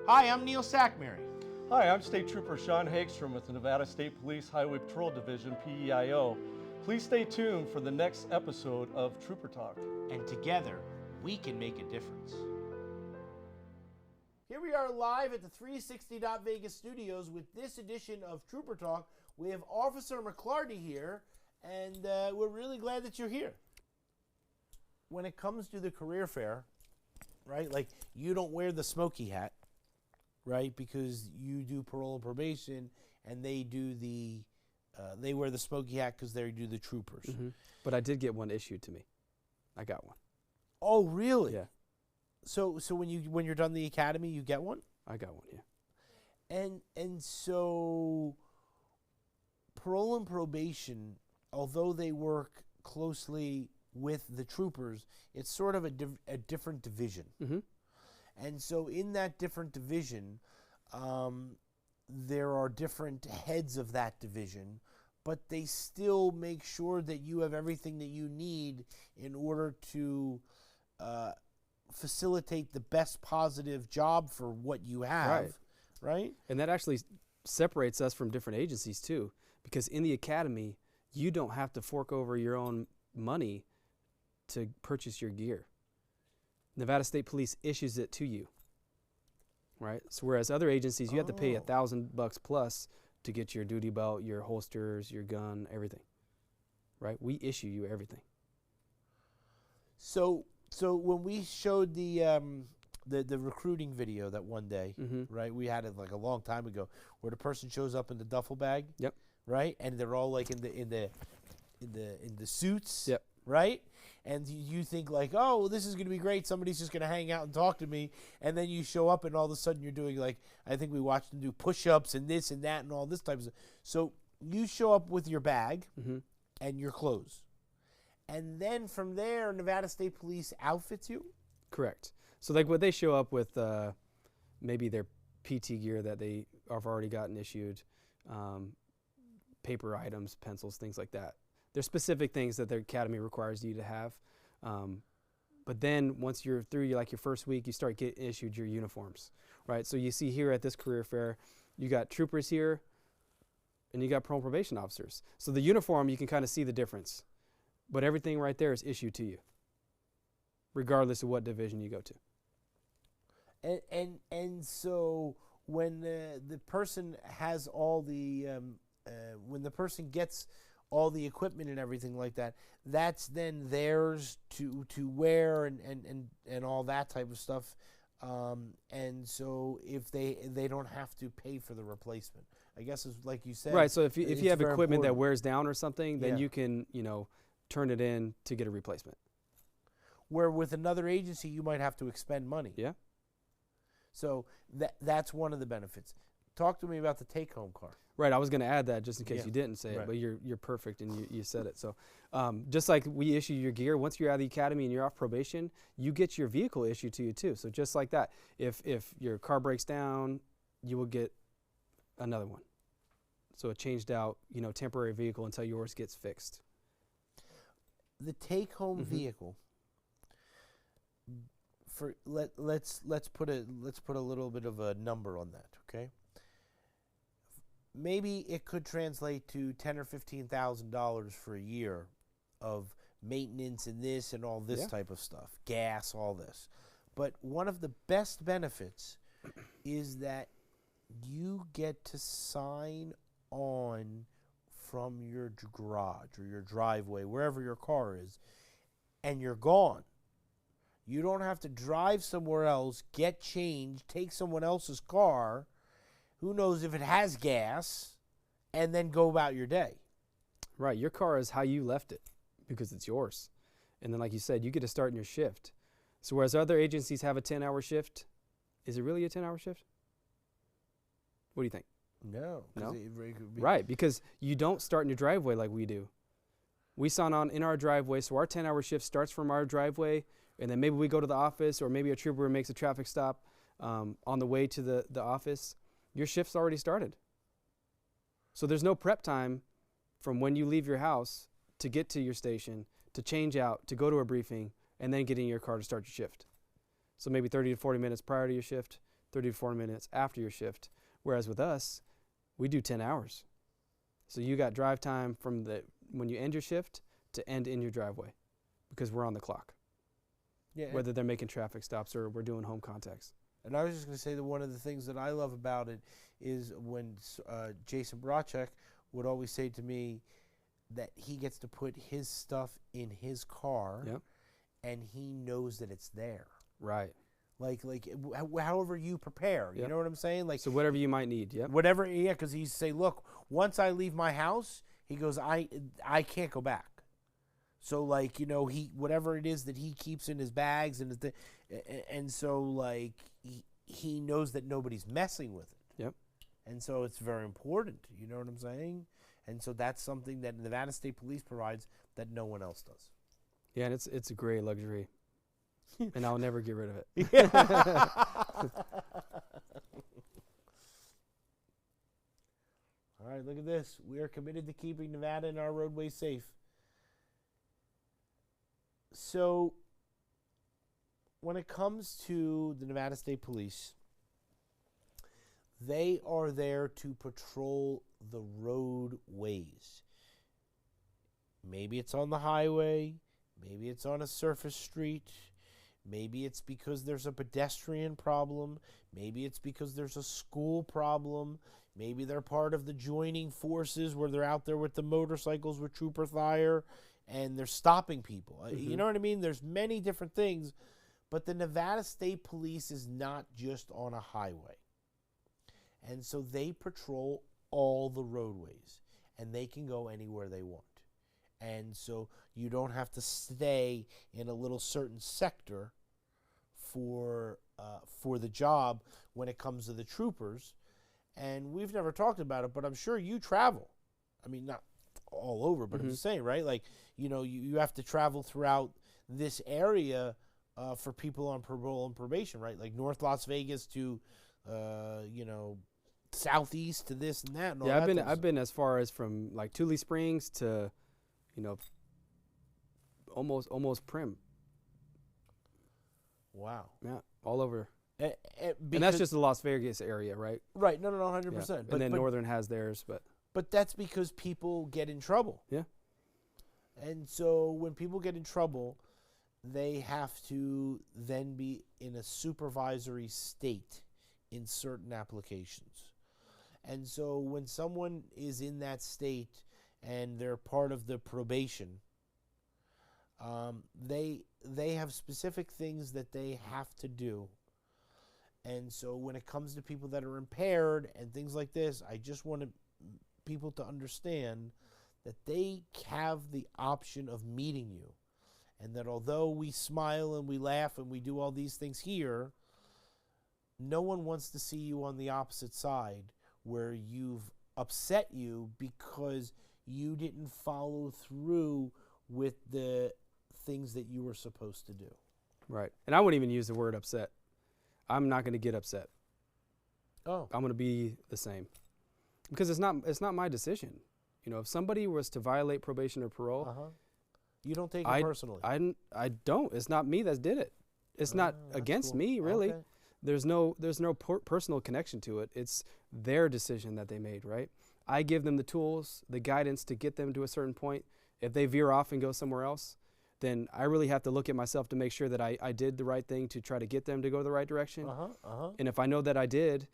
Hi, I'm Neil Sackmary. Hi, I'm State Trooper Sean Hagstrom with the Nevada State Police Highway Patrol Division, PEIO. Please stay tuned for the next episode of Trooper Talk. And together, we can make a difference. Here we are live at the 360 Vegas studios with this edition of Trooper Talk. We have Officer McClarty here, and we're really glad that you're here. When it comes to the career fair, right, like you don't wear the smoky hat, right, because you do parole and probation, and they do they wear the smoky hat because they do the troopers. Mm-hmm. But I did get one issued to me. I got one. Oh, really? Yeah. So when you're done the academy, you get one? I got one, yeah. And so parole and probation, although they work closely with the troopers, it's sort of a different division. Mm-hmm. And so in that different division, there are different heads of that division, but they still make sure that you have everything that you need in order to facilitate the best positive job for what you have, right? And that actually separates us from different agencies too, because in the academy, you don't have to fork over your own money to purchase your gear. Nevada State Police issues it to you, right? So whereas other agencies, you have to pay $1,000 plus to get your duty belt, your holsters, your gun, everything, right? We issue you everything. So when we showed the recruiting video that one day, right? We had it like a long time ago, where the person shows up in the duffel bag, Yep. right? And they're all like in the suits, Yep. right? And you think like, oh, this is going to be great. Somebody's just going to hang out and talk to me. And then you show up and all of a sudden you're doing like, I think we watched them do push-ups and this and that and all this type of stuff. So you show up with your bag and your clothes. And then from there, Nevada State Police outfits you? Correct. So like what they show up with, maybe their PT gear that they have already gotten issued, paper items, pencils, things like that. There's specific things that the academy requires you to have. But then once you're through your first week, you start getting issued your uniforms, right? So you see here at this career fair, you got troopers here and you got parole and probation officers. So the uniform, you can kind of see the difference. But everything right there is issued to you, regardless of what division you go to. And so when the person has all the when the person gets all the equipment and everything like that, that's then theirs to wear and all that type of stuff. And so if they don't have to pay for the replacement, I guess it's like you said. Right. So if you have equipment that important. wears down or something, then you can turn it in to get a replacement. Where with another agency, you might have to expend money. Yeah. So that's one of the benefits. Talk to me about the take-home car. Right, I was going to add that just in case you didn't say it, but you're perfect and you said it. So just like we issue your gear, once you're out of the academy and you're off probation, you get your vehicle issued to you too. So just like that, if your car breaks down, you will get another one. So a changed out, temporary vehicle until yours gets fixed. The take-home vehicle. Let's put a little bit of a number on that, okay? Maybe it could translate to $10,000 or $15,000 for a year of maintenance and this and all this type of stuff, gas, all this. But one of the best benefits is that you get to sign on from your garage or your driveway, wherever your car is, and you're gone. You don't have to drive somewhere else, get changed, take someone else's car, who knows if it has gas, and then go about your day. Right, your car is how you left it because it's yours. And then like you said, you get to start in your shift. So whereas other agencies have a 10-hour shift, is it really a 10-hour shift? What do you think? No. Right, because you don't start in your driveway like we do. We sign on in our driveway, so our 10-hour shift starts from our driveway, and then maybe we go to the office, or maybe a trooper makes a traffic stop on the way to the office. Your shift's already started. So there's no prep time from when you leave your house to get to your station, to change out, to go to a briefing, and then get in your car to start your shift. So maybe 30 to 40 minutes prior to your shift, 30 to 40 minutes after your shift. Whereas with us, we do 10 hours. So you got drive time from when you end your shift to end in your driveway because we're on the clock. Yeah. Whether they're making traffic stops or we're doing home contacts. And I was just going to say that one of the things that I love about it is when Jason Bracek would always say to me that he gets to put his stuff in his car, Yep. and he knows that it's there. Right. However you prepare, you Yep. know what I'm saying? Like So whatever you might need. Yep. whatever, yeah, because he say, look, once I leave my house, he goes, I can't go back. So like, you know, whatever it is that he keeps in his bags and so like he knows that nobody's messing with it. Yep. And so it's very important, you know what I'm saying? And so that's something that Nevada State Police provides that no one else does. Yeah, and it's a great luxury. And I'll never get rid of it. All right, look at this. We are committed to keeping Nevada and our roadways safe. So, when it comes to the Nevada State Police, they are there to patrol the roadways. Maybe it's on the highway, maybe it's on a surface street, maybe it's because there's a pedestrian problem, maybe it's because there's a school problem, maybe they're part of the joining forces where they're out there with the motorcycles with Trooper Thayer and they're stopping people. Mm-hmm. You know what I mean? There's many different things, but the Nevada State Police is not just on a highway. And so they patrol all the roadways, and they can go anywhere they want. And so you don't have to stay in a little certain sector for the job when it comes to the troopers. And we've never talked about it, but I'm sure you travel. I mean, not all over, but I'm just saying, right? Like, you know, you have to travel throughout this area for people on parole and probation, right? Like North Las Vegas to, you know, southeast to this and that. And all Yeah, that I've been as far as from like Tule Springs to, you know, almost Prim. Wow. Yeah, all over. And that's just the Las Vegas area, right? right. No, 100%. Yeah. And then Northern has theirs, But that's because people get in trouble. Yeah. And so when people get in trouble, they have to then be in a supervisory state in certain applications. And so when someone is in that state and they're part of the probation, they have specific things that they have to do. And so when it comes to people that are impaired and things like this, I just want people to understand that they have the option of meeting you. And that although we smile and we laugh and we do all these things here, no one wants to see you on the opposite side where you've upset you because you didn't follow through with the things that you were supposed to do. right. And I wouldn't even use the word upset. I'm not going to get upset. Oh. I'm going to be the same. Because it's not my decision. You know, if somebody was to violate probation or parole, You don't take it personally. I don't. It's not me that did it. It's not against cool. me, really. Okay. There's no personal connection to it. It's their decision that they made, right? I give them the tools, the guidance to get them to a certain point. If they veer off and go somewhere else, then I really have to look at myself to make sure that I did the right thing to try to get them to go the right direction. And if I know that I did,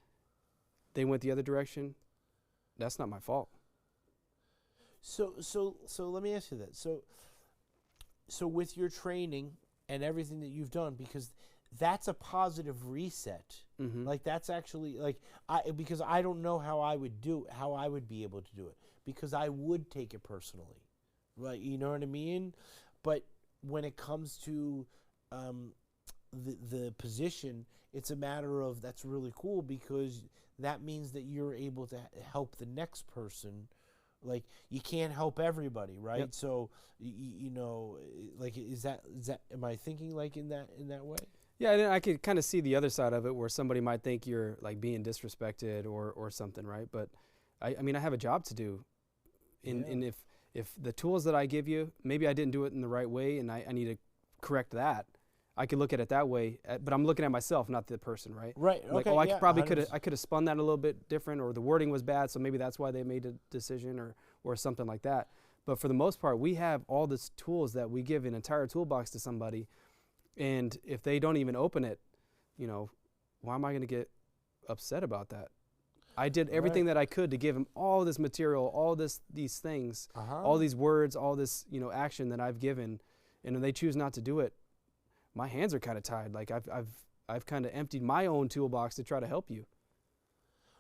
they went the other direction, that's not my fault. So let me ask you that. So with your training and everything that you've done, because that's a positive reset. Mm-hmm. Like that's actually because I don't know how I would be able to do it, because I would take it personally, right? You know what I mean? But when it comes to the position, it's a matter of that's really cool, because that means that you're able to help the next person. Like you can't help everybody, right? Yep. So you know, like is that am I thinking like in that way? Yeah, and I could kind of see the other side of it where somebody might think you're like being disrespected or something, right? But I mean, I have a job to do. And if the tools that I give you, maybe I didn't do it in the right way and I need to correct that, I could look at it that way, but I'm looking at myself, not the person, right? Right. Like, okay. I Yeah, probably 100%. I could have spun that a little bit different, or the wording was bad, so maybe that's why they made a decision, or something like that. But for the most part, we have all these tools that we give an entire toolbox to somebody, and if they don't even open it, why am I going to get upset about that? I did everything that I could to give them all this material, all these things, all these words, all this action that I've given, and if they choose not to do it, my hands are kind of tied. Like I've kind of emptied my own toolbox to try to help you.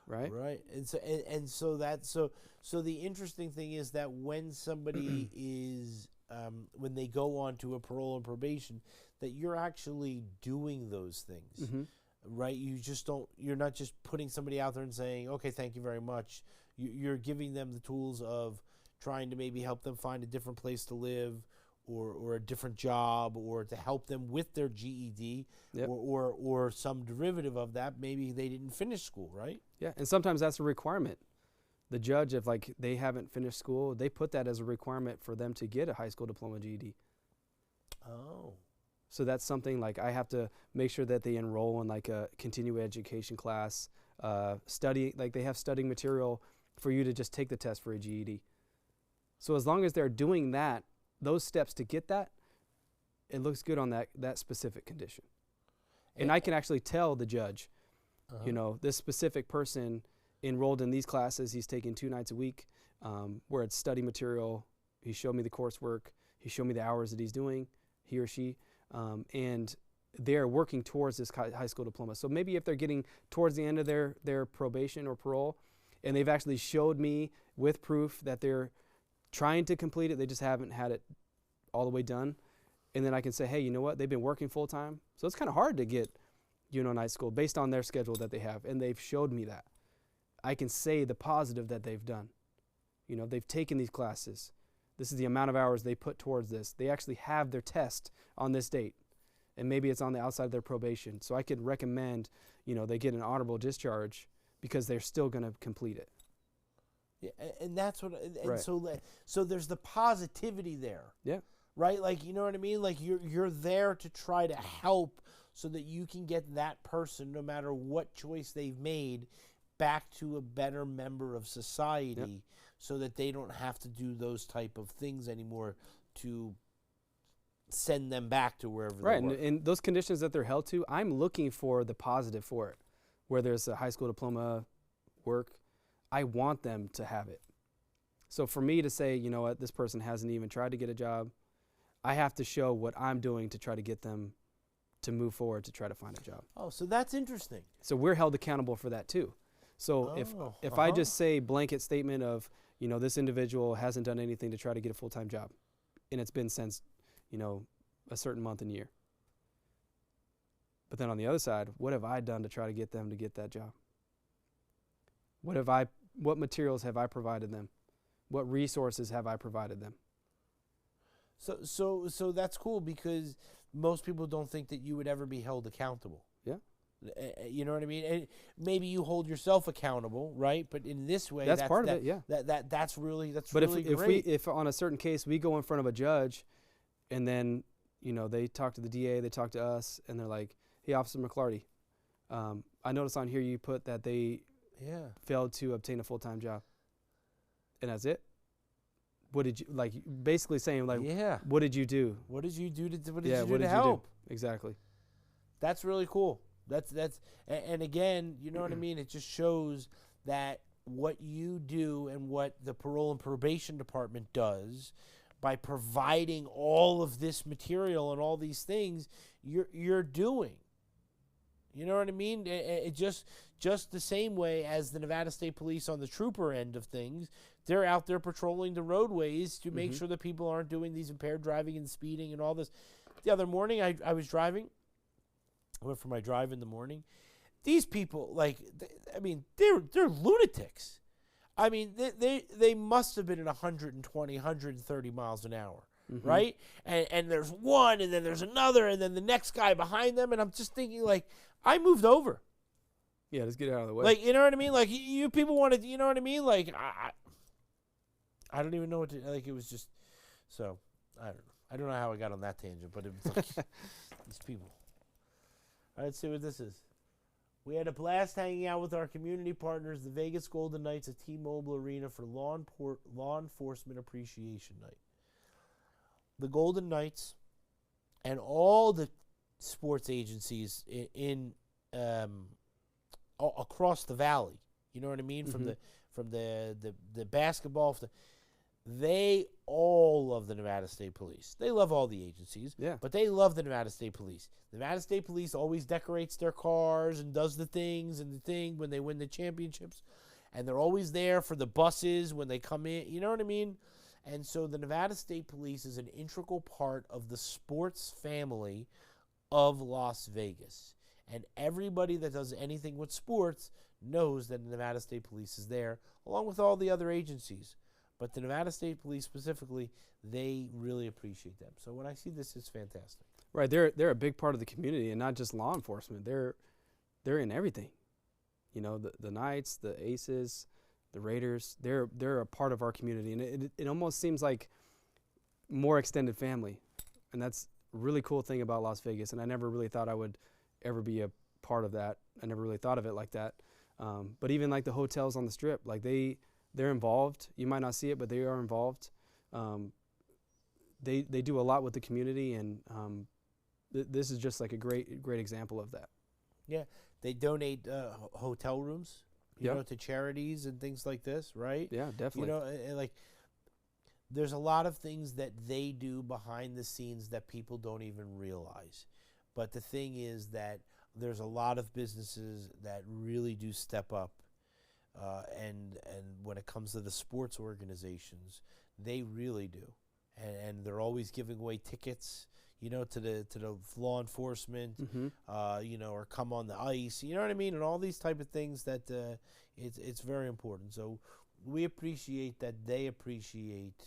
Right. Right. And so the interesting thing is that when somebody is when they go on to a parole and probation, that you're actually doing those things. Mm-hmm. Right? You're not just putting somebody out there and saying, okay, thank you very much. You're giving them the tools of trying to maybe help them find a different place to live, or a different job, or to help them with their GED, Yep. or some derivative of that. Maybe they didn't finish school, right? Yeah, and sometimes that's a requirement. The judge, if like they haven't finished school, they put that as a requirement for them to get a high school diploma GED. Oh. So that's something like I have to make sure that they enroll in like a continuing education class, study, like they have studying material for you to just take the test for a GED. So as long as they're doing that, those steps to get that, it looks good on that specific condition. And I can actually tell the judge, this specific person enrolled in these classes, he's taking 2 nights a week, where it's study material. He showed me the coursework. He showed me the hours that he's doing, he or she. And they're working towards this high school diploma. So maybe if they're getting towards the end of their probation or parole, and they've actually showed me with proof that they're trying to complete it, they just haven't had it all the way done. And then I can say, hey, you know what? They've been working full time. So it's kind of hard to get night school based on their schedule that they have. And they've showed me that. I can say the positive that they've done. They've taken these classes. This is the amount of hours they put towards this. They actually have their test on this date. And maybe it's on the outside of their probation. So I could recommend, they get an honorable discharge because they're still going to complete it. Yeah, and that's what. And Right. So there's the positivity there. Yeah. Right. Like, you know what I mean? Like you're there to try to help so that you can get that person, no matter what choice they've made, back to a better member of society, so that they don't have to do those type of things anymore to send them back to wherever Right, they were. and those conditions that they're held to, I'm looking for the positive for it. Where there's a high school diploma work, I want them to have it. So for me to say, you know what, this person hasn't even tried to get a job, I have to show what I'm doing to try to get them to move forward to try to find a job. Oh, so that's interesting. So we're held accountable for that too. So if I just say blanket statement of, this individual hasn't done anything to try to get a full-time job, and it's been since, a certain month and year. But then on the other side, what have I done to try to get them to get that job? What materials have I provided them? What resources have I provided them? So that's cool, because most people don't think that you would ever be held accountable. Yeah. You know what I mean? And maybe you hold yourself accountable, right? But in this way, That's part of it, yeah. That's really But really great. if on a certain case we go in front of a judge, and then they talk to the DA, they talk to us, and they're like, "Hey, Officer McClarty, I noticed on here you put that they failed to obtain a full-time job," and that's it. What did you basically saying what did you do? What did you do to What help? did you do? Exactly. That's really cool. And again, you know what I mean? It just shows that what you do and what the parole and probation department does by providing all of this material and all these things, you're doing. You know what I mean? It just the same way as the Nevada State Police on the trooper end of things, they're out there patrolling the roadways to make sure that people aren't doing these impaired driving and speeding and all this. The other morning, I was driving. I went for my drive in the morning. These people, they're lunatics. I mean, they must have been at 120, 130 miles an hour, right? And there's one, and then there's another, and then the next guy behind them, and I'm just thinking, I moved over. Yeah, just get out of the way. You know what I mean? You people wanted, you know what I mean? I don't even know what to, it was just, so, I don't know. I don't know how I got on that tangent, but it was like these people. All right, let's see what this is. We had a blast hanging out with our community partners, the Vegas Golden Knights at T-Mobile Arena for Law Enforcement Appreciation Night. The Golden Knights and all the sports agencies across the valley, you know what I mean, Mm-hmm. from the basketball, they all love the Nevada State Police. They love all the agencies, Yeah. but they love the Nevada State Police. The Nevada State Police always decorates their cars and does the things and the thing when they win the championships. And they're always there for the buses when they come in. You know what I mean? And so the Nevada State Police is an integral part of the sports family of Las Vegas. And everybody that does anything with sports knows that the Nevada State Police is there, along with all the other agencies. But the Nevada State Police specifically, they really appreciate them. So when I see this, it's fantastic. Right, they're a big part of the community, and not just law enforcement. They're in everything. You know, the Knights, the Aces, the Raiders. They're a part of our community, and it almost seems like more extended family, and that's a really cool thing about Las Vegas. And I never really thought I would ever be a part of that. I never really thought of it like that. But even like the hotels on the Strip, like they're involved. You might not see it, but they are involved. They do a lot with the community, and this is just like a great example of that. Yeah, they donate hotel rooms, you know, to charities and things like this, right? Yeah, definitely. You know, and like there's a lot of things that they do behind the scenes that people don't even realize. But the thing is that there's a lot of businesses that really do step up. And when it comes to the sports organizations, they really do, and they're always giving away tickets, you know, to the law enforcement, you know, or come on the ice, you know what I mean, and all these type of things that it's very important. So we appreciate that they appreciate,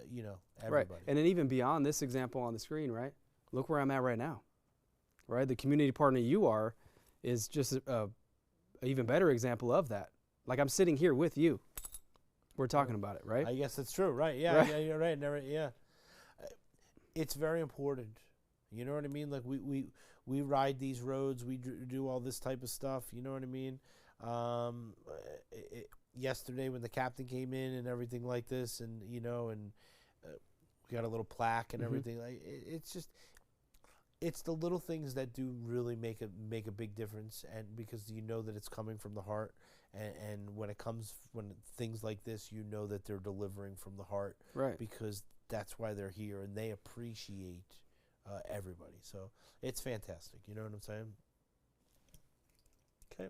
you know, everybody. Right, and then even beyond this example on the screen, right? Look where I'm at right now, right? The community partner you are is just a even better example of that. Like I'm sitting here with you. We're talking about it, right? I guess that's true, right? Yeah, Right. yeah, you're right. Yeah, it's very important. You know what I mean? Like we ride these roads, we do all this type of stuff. You know what I mean? Yesterday when the captain came in and everything like this, and you know, and we got a little plaque and everything. Like it's just. It's the little things that do really make a big difference, and because you know that it's coming from the heart, and when things like this, you know that they're delivering from the heart, Right. because that's why they're here, and they appreciate everybody. So it's fantastic. You know what I'm saying? Okay.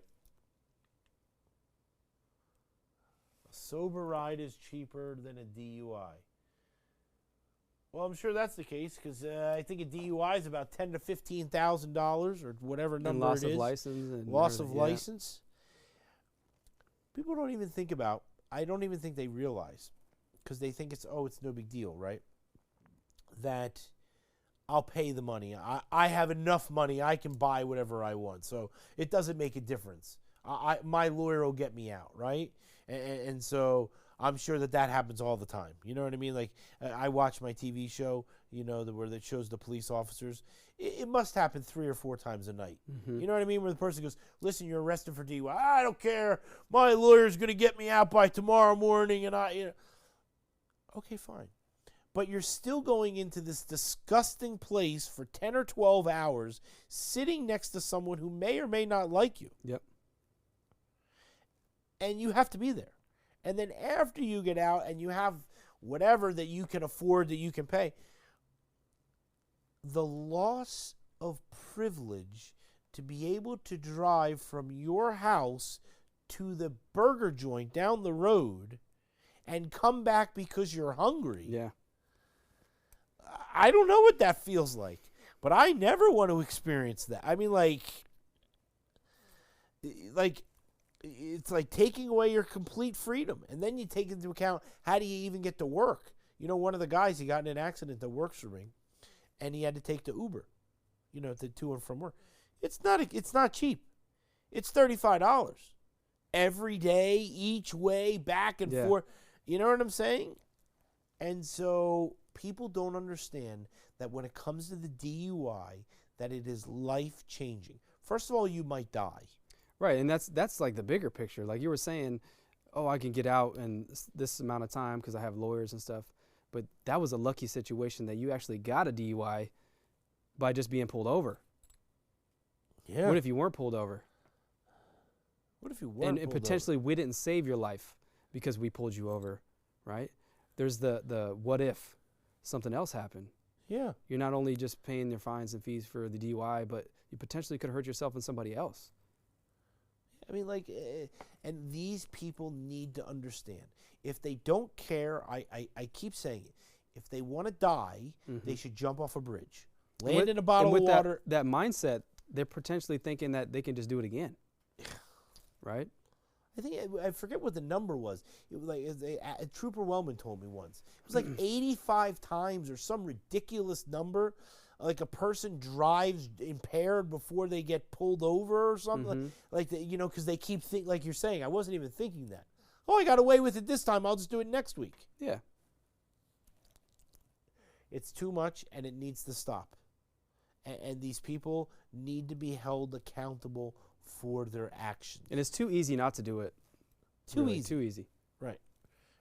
A sober ride is cheaper than a DUI. Well, I'm sure that's the case because I think a DUI is about $10,000 to $15,000 or whatever number And loss it of is. license. And Loss of everything, yeah. license. People don't even think about. I don't even think they realize, because they think it's no big deal, right? That I'll pay the money. I have enough money. I can buy whatever I want, so it doesn't make a difference. My lawyer will get me out, right? And so. I'm sure that happens all the time. You know what I mean? Like, I watch my TV show, you know, where that shows the police officers. It must happen 3 or 4 times a night. You know what I mean? Where the person goes, listen, you're arrested for DUI. I don't care. My lawyer's going to get me out by tomorrow morning. And you know. Okay, fine. But you're still going into this disgusting place for 10 or 12 hours, sitting next to someone who may or may not like you. Yep. And you have to be there. And then after you get out and you have whatever that you can afford, that you can pay, the loss of privilege to be able to drive from your house to the burger joint down the road and come back because you're hungry. Yeah. I don't know what that feels like, but I never want to experience that. I mean, like it's like taking away your complete freedom. And then you take into account, how do you even get to work? You know, one of the guys, he got in an accident that works for me, and he had to take the Uber, you know, to and from work. It's not cheap. It's $35 every day, each way, back and forth. You know what I'm saying? And so people don't understand that when it comes to the DUI, that it is life-changing. First of all, you might die. Right, and that's like the bigger picture. Like you were saying, oh, I can get out in this amount of time because I have lawyers and stuff. But that was a lucky situation that you actually got a DUI by just being pulled over. Yeah. What if you weren't pulled over? What if you weren't And pulled potentially we didn't save your life because we pulled you over, right? There's the what if something else happened. over? Yeah. You're not only just paying your fines and fees for the DUI, but you potentially could hurt yourself and somebody else. I mean, like, and these people need to understand. If they don't care, I keep saying it. If they want to die, they should jump off a bridge, land in a bottle of water. That mindset, they're potentially thinking that they can just do it again, right? I think I forget what the number was. It was like Trooper Wellman told me once. It was like 85 times or some ridiculous number. Like a person drives impaired before they get pulled over or something. Like because they keep like you're saying. I wasn't even thinking that. Oh, I got away with it this time. I'll just do it next week. Yeah. It's too much, and it needs to stop. And these people need to be held accountable for their actions. And it's too easy not to do it. Too Really, easy. Too easy. Right.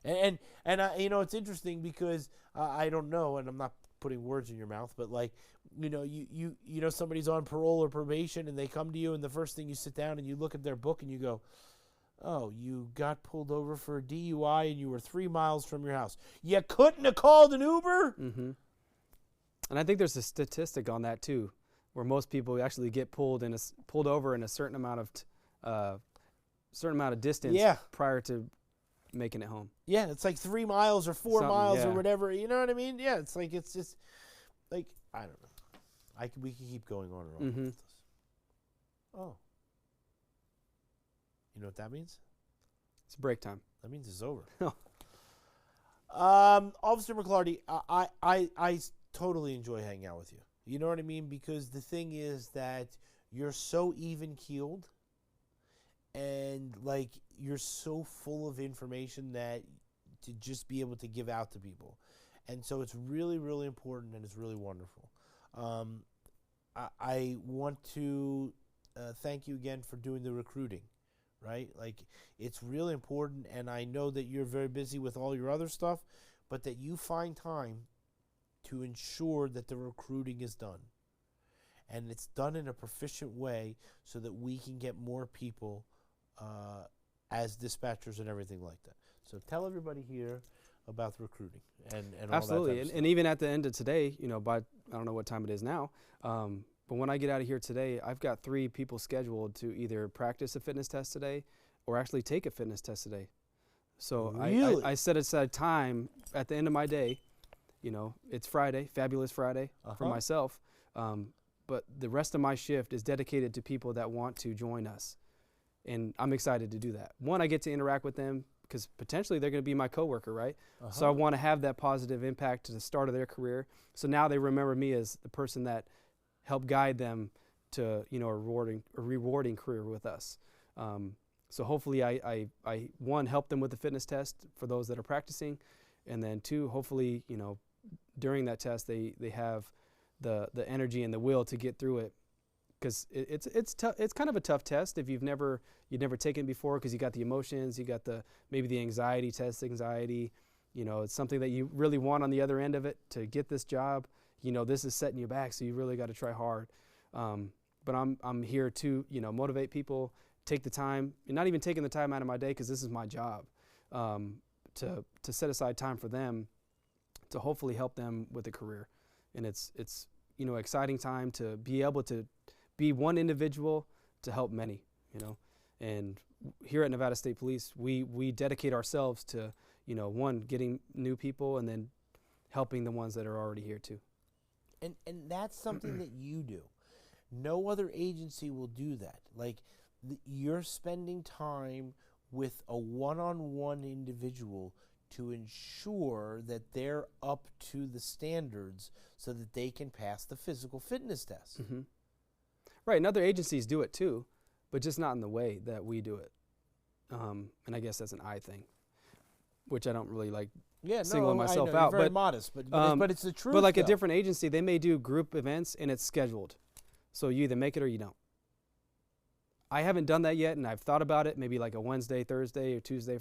And it's interesting because I don't know, and I'm not putting words in your mouth, but like, you somebody's on parole or probation and they come to you and the first thing you sit down and you look at their book and you go, oh, you got pulled over for a DUI and you were 3 miles from your house. You couldn't have called an Uber? And I think there's a statistic on that too, where most people actually get pulled over in a certain amount of distance prior to making it home. Yeah, it's like 3 miles or 4 Something, miles or yeah. whatever. You know what I mean? Yeah, it's just like, I don't know. We can keep going on and on with this. Oh. You know what that means? It's break time. That means it's over. Oh. Officer McClarty, I totally enjoy hanging out with you. You know what I mean? Because the thing is that you're so even-keeled and, like, you're so full of information that to just be able to give out to people. And so it's really, really important and it's really wonderful. I want to thank you again for doing the recruiting. Right? Like, it's really important, and I know that you're very busy with all your other stuff, but that you find time to ensure that the recruiting is done. And it's done in a proficient way so that we can get more people as dispatchers and everything like that. So tell everybody here about the recruiting and all Absolutely. that type of And even at the end of today, by, I don't know what time it is now, but when I get out of here today, I've got 3 people scheduled to either practice a fitness test today or actually take a fitness test today. So Really? I set aside time at the end of my day. It's Friday, Fabulous Friday for myself. But the rest of my shift is dedicated to people that want to join us. And I'm excited to do that. One, I get to interact with them because potentially they're going to be my coworker, right? So I want to have that positive impact to the start of their career. So now they remember me as the person that help guide them to a rewarding career with us. So hopefully I one, help them with the fitness test for those that are practicing, and then 2, hopefully during that test they have the energy and the will to get through it, because it's tough. It's kind of a tough test if you've never taken it before, because you got the emotions, you got maybe the anxiety. It's something that you really want on the other end of it to get this job. This is setting you back, so you really got to try hard. But I'm here to, motivate people, take the time, and not even taking the time out of my day because this is my job, to set aside time for them to hopefully help them with a career. And it's exciting time to be able to be one individual to help many, And here at Nevada State Police, we dedicate ourselves to, one, getting new people and then helping the ones that are already here too. And that's something that you do. No other agency will do that. Like, you're spending time with a one-on-one individual to ensure that they're up to the standards so that they can pass the physical fitness test. Right, and other agencies do it too, but just not in the way that we do it. And I guess that's an I thing. which I don't really like. Yeah, singling no, myself I know, out, you're very but, modest, but it's the truth. But like a though. different agency, they may do group events and it's scheduled, so you either make it or you don't. I haven't done that yet, and I've thought about it. Maybe like a Wednesday, Thursday, or Tuesday,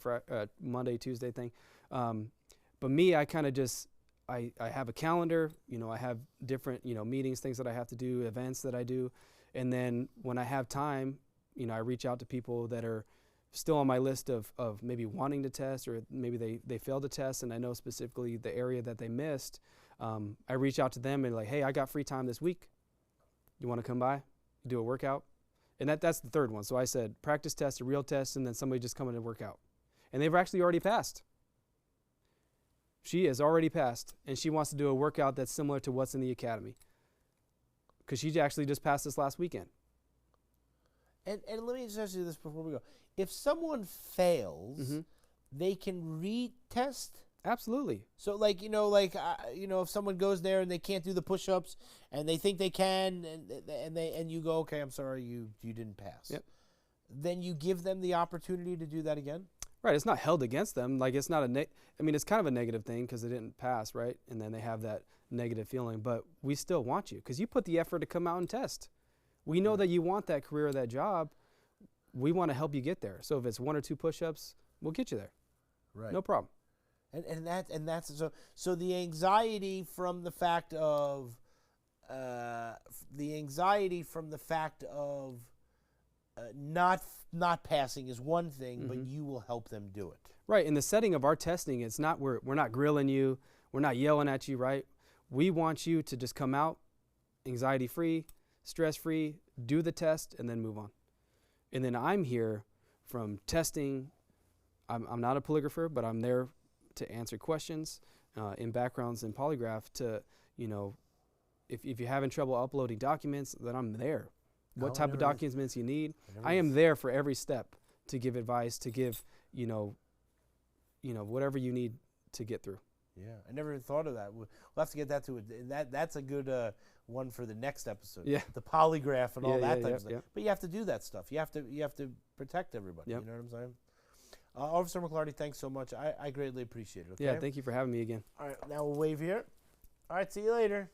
Monday, Tuesday thing. But me, I kind of just I have a calendar. I have different meetings, things that I have to do, events that I do, and then when I have time, I reach out to people that are still on my list of maybe wanting to test, or maybe they failed to test, and I know specifically the area that they missed. I reach out to them and like, hey, I got free time this week. You want to come by, do a workout? And that's the third one. So I said practice test, a real test, and then somebody just come in and work out. And they've actually already passed. She has already passed, and she wants to do a workout that's similar to what's in the academy, because she actually just passed this last weekend. And let me just ask you this before we go. If someone fails, they can retest? Absolutely. So if someone goes there and they can't do the push-ups and they think they can, and you go, okay, I'm sorry, you didn't pass. Yep. Then you give them the opportunity to do that again? Right. It's not held against them. Like, it's not it's kind of a negative thing because they didn't pass, right? And then they have that negative feeling. But we still want you because you put the effort to come out and test. We know that you want that career or that job. We want to help you get there. So if it's 1 or 2 push-ups, we'll get you there. Right. No problem. And that's so the anxiety from the fact of not passing is one thing, but you will help them do it. Right. In the setting of our testing, it's not we're not grilling you, we're not yelling at you, right? We want you to just come out anxiety-free, stress-free, do the test, and then move on. And then I'm here from testing. I'm not a polygrapher, but I'm there to answer questions in backgrounds and polygraph to, if you're having trouble uploading documents, then I'm there. What type of documents you need. I am there for every step to give advice, to give, whatever you need to get through. Yeah, I never even thought of that. We'll have to get that to it. That's a good one for the next episode. Yeah. The polygraph and all that type of stuff. Yeah. But you have to do that stuff. You have to protect everybody. Yep. You know what I'm saying? Officer McLarty, thanks so much. I greatly appreciate it. Okay? Yeah, thank you for having me again. All right, now we'll wave here. All right, see you later.